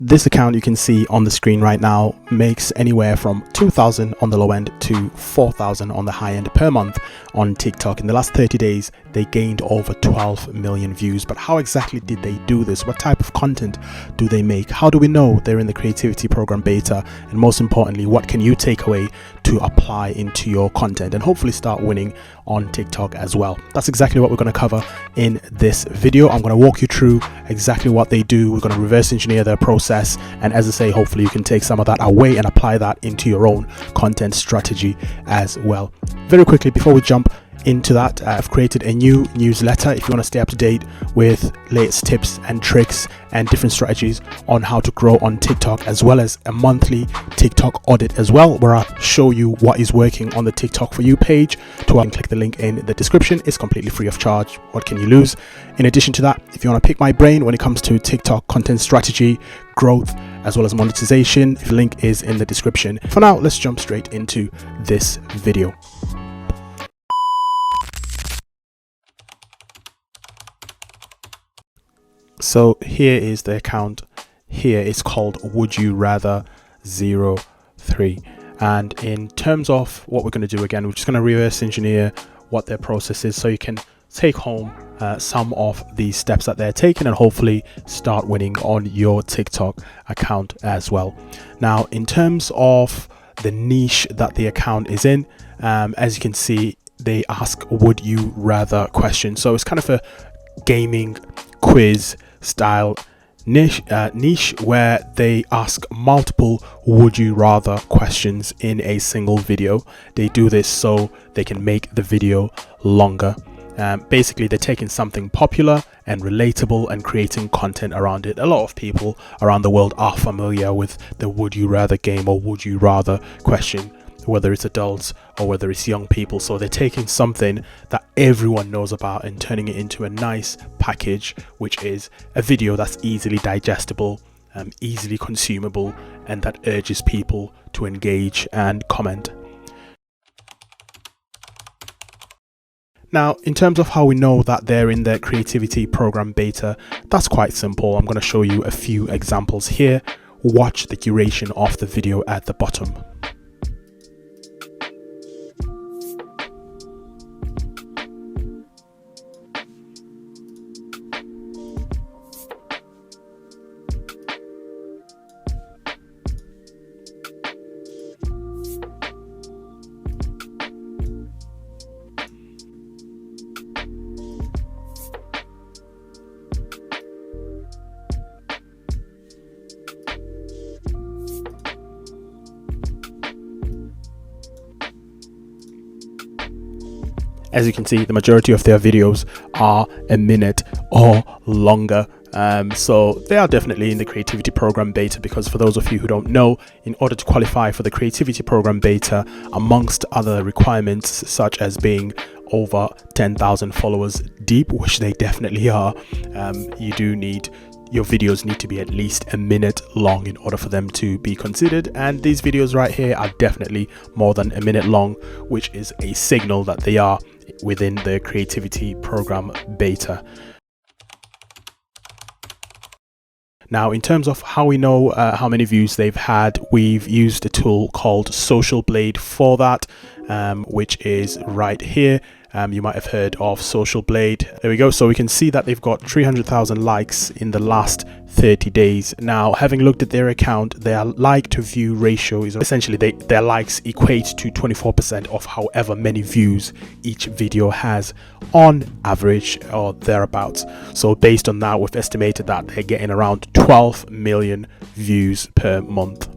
This account you can see on the screen right now makes anywhere from 2,000 on the low end to 4,000 on the high end per month on TikTok. In the last 30 days, they gained over 12 million views. But how exactly did they do this? What type of content do they make? How do we know they're in the creativity program beta? And most importantly, what can you take away to apply into your content and hopefully start winning on TikTok as well? That's exactly what we're going to cover in this video. I'm going to walk you through exactly what they do. We're going to reverse engineer their process. And as I say, hopefully you can take some of that away and apply that into your own content strategy as well. Very quickly, before we jump into that, I've created a new newsletter if you want to stay up to date with latest tips and tricks and different strategies on how to grow on TikTok, as well as a monthly TikTok audit as well, where I show you what is working on the TikTok for you page. To click the link in the description. It's completely free of charge. What can you lose? In addition to that, if you want to pick my brain when it comes to TikTok content strategy, growth, as well as monetization, the link is in the description. For now, let's jump straight into this video. So here is the account. Here it's called Would You Rather 03. And in terms of what we're going to do, again, we're just going to reverse engineer what their process is so you can take home some of the steps that they're taking and hopefully start winning on your TikTok account as well. Now, in terms of the niche that the account is in, as you can see, they ask would you rather questions. So it's kind of a gaming quiz style niche where they ask multiple would you rather questions in a single video. They do this so they can make the video longer. Basically, they're taking something popular and relatable and creating content around it. A lot of people around the world are familiar with the would you rather game or would you rather question, whether it's adults or whether it's young people. So they're taking something that everyone knows about and turning it into a nice package, which is a video that's easily digestible, easily consumable, and that urges people to engage and comment. Now, in terms of how we know that they're in the creativity program beta, that's quite simple. I'm going to show you a few examples here. Watch the duration of the video at the bottom. As you can see, the majority of their videos are a minute or longer. So they are definitely in the creativity program beta, because for those of you who don't know, in order to qualify for the creativity program beta, amongst other requirements such as being over 10,000 followers deep, which they definitely are, your videos need to be at least a minute long in order for them to be considered. And these videos right here are definitely more than a minute long, which is a signal that they are within the creativity program beta. Now, in terms of how we know how many views they've had, we've used a tool called Social Blade for that, which is right here. You might have heard of Social Blade. There we go. So we can see that they've got 300,000 likes in the last 30 days. Now, having looked at their account, their like to view ratio is essentially their likes equate to 24% of however many views each video has on average or thereabouts. So based on that, we've estimated that they're getting around 12 million views per month.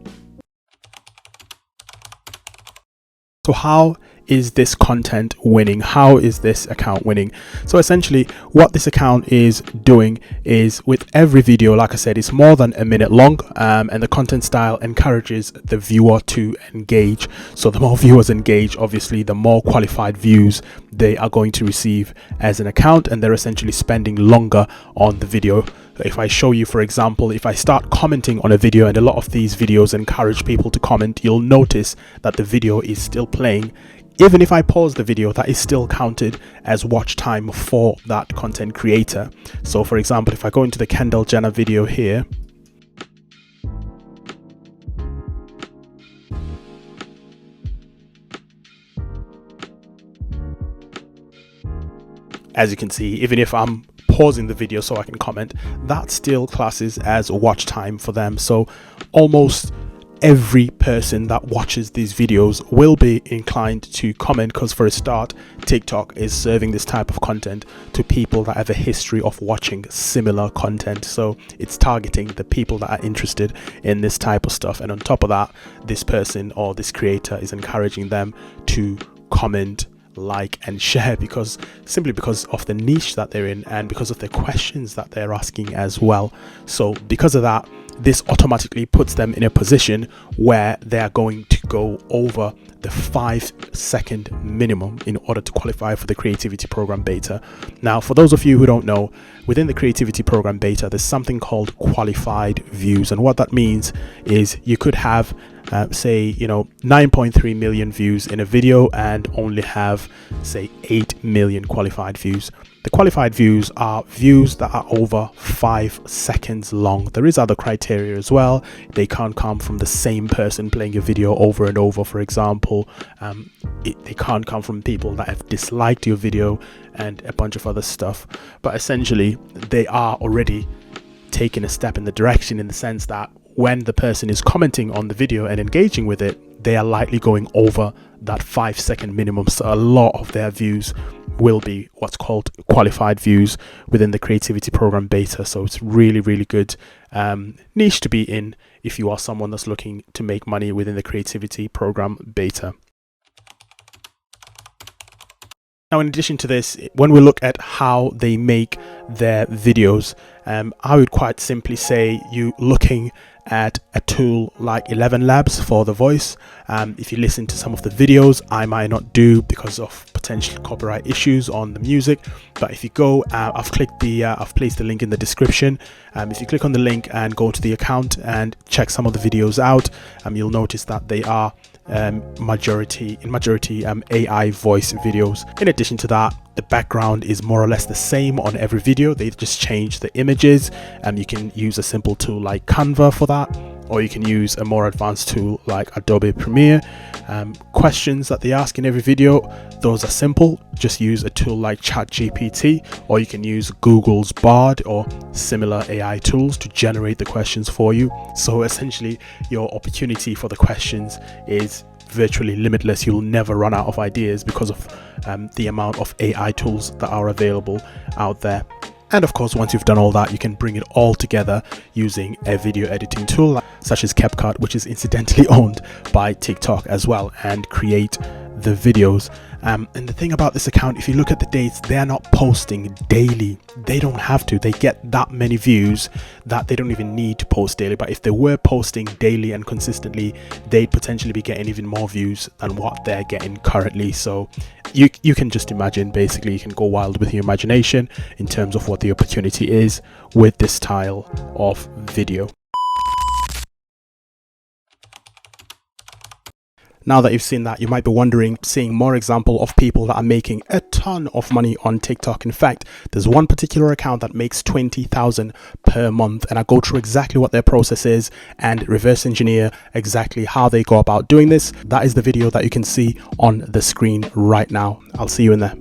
So how is this content winning? How is this account winning? So essentially what this account is doing is, with every video, like I said, it's more than a minute long, and the content style encourages the viewer to engage. So the more viewers engage, obviously the more qualified views they are going to receive as an account, and they're essentially spending longer on the video. If I show you, for example, if I start commenting on a video, and a lot of these videos encourage people to comment, you'll notice that the video is still playing. Even if I pause the video, that is still counted as watch time for that content creator. So for example, if I go into the Kendall Jenner video here, as you can see, even if I'm pausing the video so I can comment, that still classes as watch time for them. So almost every person that watches these videos will be inclined to comment, because for a start, TikTok is serving this type of content to people that have a history of watching similar content. So it's targeting the people that are interested in this type of stuff, and on top of that, this person or this creator is encouraging them to comment, like and share, because simply because of the niche that they're in and because of the questions that they're asking as well. So because of that, this automatically puts them in a position where they are going to go over the 5-second minimum in order to qualify for the creativity program beta. Now, for those of you who don't know, within the creativity program beta, there's something called qualified views, and what that means is you could have say 9.3 million views in a video and only have say 8 million qualified views. The qualified views are views that are over 5 seconds long. There is other criteria as well. They can't come from the same person playing your video over and over, for example. They can't come from people that have disliked your video and a bunch of other stuff. But essentially, they are already taking a step in the direction, in the sense that when the person is commenting on the video and engaging with it, they are likely going over that 5-second minimum. So a lot of their views will be what's called qualified views within the creativity program beta. So it's really, really good niche to be in if you are someone that's looking to make money within the creativity program beta. Now, in addition to this, when we look at how they make their videos, I would quite simply say you looking at a tool like 11 Labs for the voice. If you listen to some of the videos, I might not do because of potential copyright issues on the music, but if you go, I've placed the link in the description. If you click on the link and go to the account and check some of the videos out, you'll notice that they are majority AI voice videos. In addition to that, the background is more or less the same on every video. They just change the images, and you can use a simple tool like Canva for that, or you can use a more advanced tool like Adobe Premiere. Questions that they ask in every video, those are simple. Just use a tool like ChatGPT, or you can use Google's Bard or similar AI tools to generate the questions for you. So essentially, your opportunity for the questions is virtually limitless. You'll never run out of ideas because of the amount of AI tools that are available out there. And of course, once you've done all that, you can bring it all together using a video editing tool such as CapCut, which is incidentally owned by TikTok as well, and create the videos. And the thing about this account, if you look at the dates, they're not posting daily. They don't have to. They get that many views that they don't even need to post daily. But if they were posting daily and consistently, they'd potentially be getting even more views than what they're getting currently. So you can just imagine, basically, you can go wild with your imagination in terms of what the opportunity is with this style of video. Now that you've seen that, you might be wondering, seeing more example of people that are making a ton of money on TikTok. In fact, there's one particular account that makes 20,000 per month, and I go through exactly what their process is and reverse engineer exactly how they go about doing this. That is the video that you can see on the screen right now. I'll see you in there.